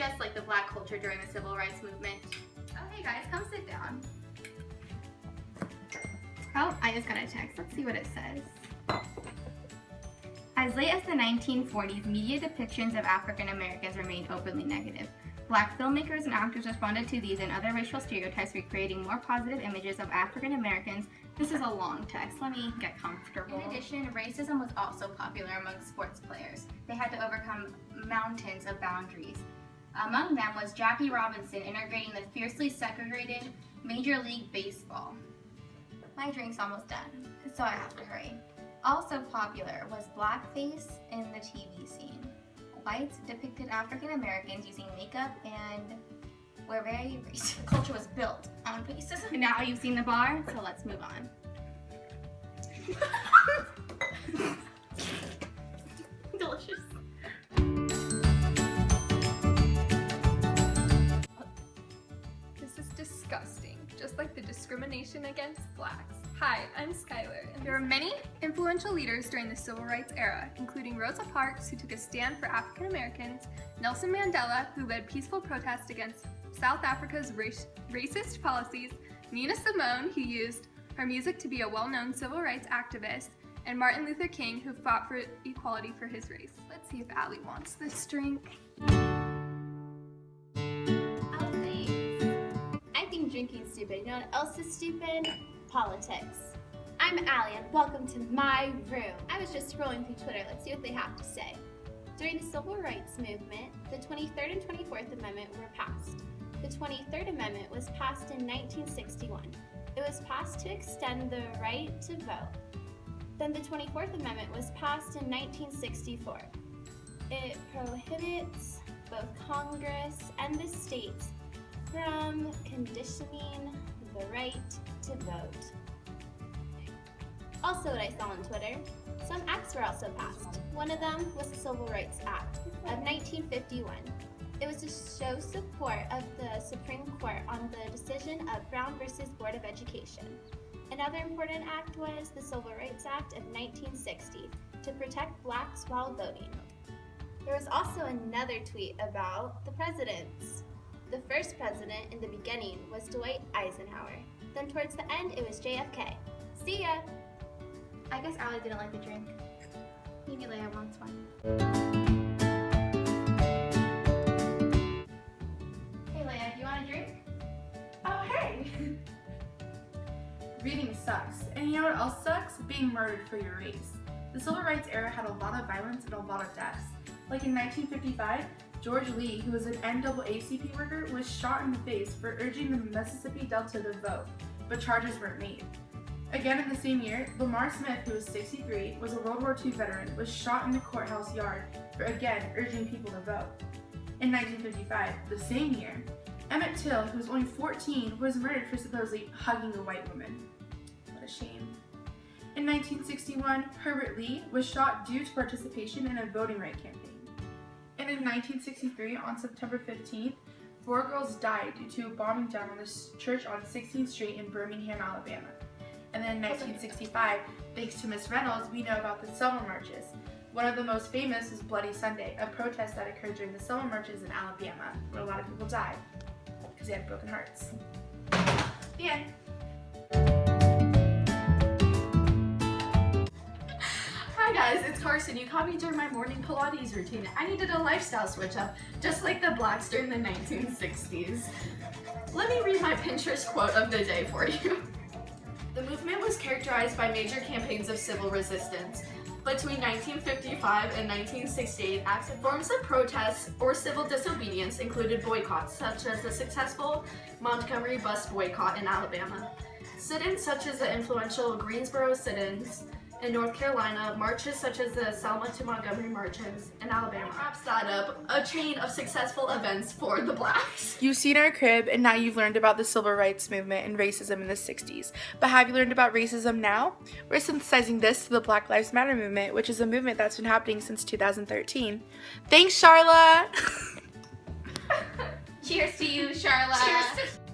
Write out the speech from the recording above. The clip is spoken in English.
just like the black culture during the civil rights movement. Okay guys, come sit down. Oh, I just got a text. Let's see what it says. As late as the 1940s, media depictions of African Americans remained openly negative. Black filmmakers and actors responded to these and other racial stereotypes, recreating more positive images of African Americans. This is a long text. Let me get comfortable. In addition, racism was also popular among sports players. They had to overcome mountains of boundaries. Among them was Jackie Robinson integrating the fiercely segregated Major League Baseball. My drink's almost done, so I have to hurry. Also popular was blackface in the TV scene. Whites depicted African Americans using makeup and were very racist. The culture was built on racism. Now you've seen the bar, so let's move on. Delicious. This is disgusting, just like the discrimination against blacks. Hi, I'm Skylar, and there were many influential leaders during the Civil Rights era, including Rosa Parks, who took a stand for African Americans, Nelson Mandela, who led peaceful protests against South Africa's racist policies, Nina Simone, who used her music to be a well-known civil rights activist, and Martin Luther King, who fought for equality for his race. Let's see if Allie wants this drink. I think drinking's stupid. You know what else is stupid? Politics. I'm Allie and welcome to my room. I was just scrolling through Twitter. Let's see what they have to say. During the Civil Rights Movement, the 23rd and 24th Amendment were passed. The 23rd Amendment was passed in 1961. It was passed to extend the right to vote. Then the 24th Amendment was passed in 1964. It prohibits both Congress and the states from conditioning the right to vote. Also what I saw on Twitter, some acts were also passed. One of them was the Civil Rights Act of 1951. It was to show support of the Supreme Court on the decision of Brown versus Board of Education. Another important act was the Civil Rights Act of 1960 to protect blacks while voting. There was also another tweet about the presidents. The first president in the beginning was Dwight Eisenhower. Then towards the end, it was JFK. See ya! I guess Allie didn't like the drink. Maybe Leia wants one. Hey Leia, do you want a drink? Oh, hey! Reading sucks. And you know what else sucks? Being murdered for your race. The Civil Rights era had a lot of violence and a lot of deaths. Like in 1955, George Lee, who was an NAACP worker, was shot in the face for urging the Mississippi Delta to vote, but charges weren't made. Again in the same year, Lamar Smith, who was 63, was a World War II veteran, was shot in the courthouse yard for again urging people to vote. In 1955, the same year, Emmett Till, who was only 14, was murdered for supposedly hugging a white woman. What a shame. In 1961, Herbert Lee was shot due to participation in a voting rights campaign. And in 1963, on September 15th, 4 girls died due to a bombing down on this church on 16th Street in Birmingham, Alabama. And then in 1965, thanks to Miss Reynolds, we know about the Selma marches. One of the most famous is Bloody Sunday, a protest that occurred during the Selma marches in Alabama, where a lot of people died because they had broken hearts. The end. Hi guys, it's Carson. You caught me during my morning Pilates routine. I needed a lifestyle switch up, just like the blacks during the 1960s. Let me read my Pinterest quote of the day for you. The movement was characterized by major campaigns of civil resistance. Between 1955 and 1968, active forms of protest or civil disobedience included boycotts, such as the successful Montgomery bus boycott in Alabama. Sit-ins such as the influential Greensboro sit-ins in North Carolina, marches such as the Selma to Montgomery marches in Alabama. Wraps that up, a chain of successful events for the blacks. You've seen our crib, and now you've learned about the civil rights movement and racism in the 60s. But have you learned about racism now? We're synthesizing this to the Black Lives Matter movement, which is a movement that's been happening since 2013. Thanks, Charla! Cheers to you, Charla! Cheers to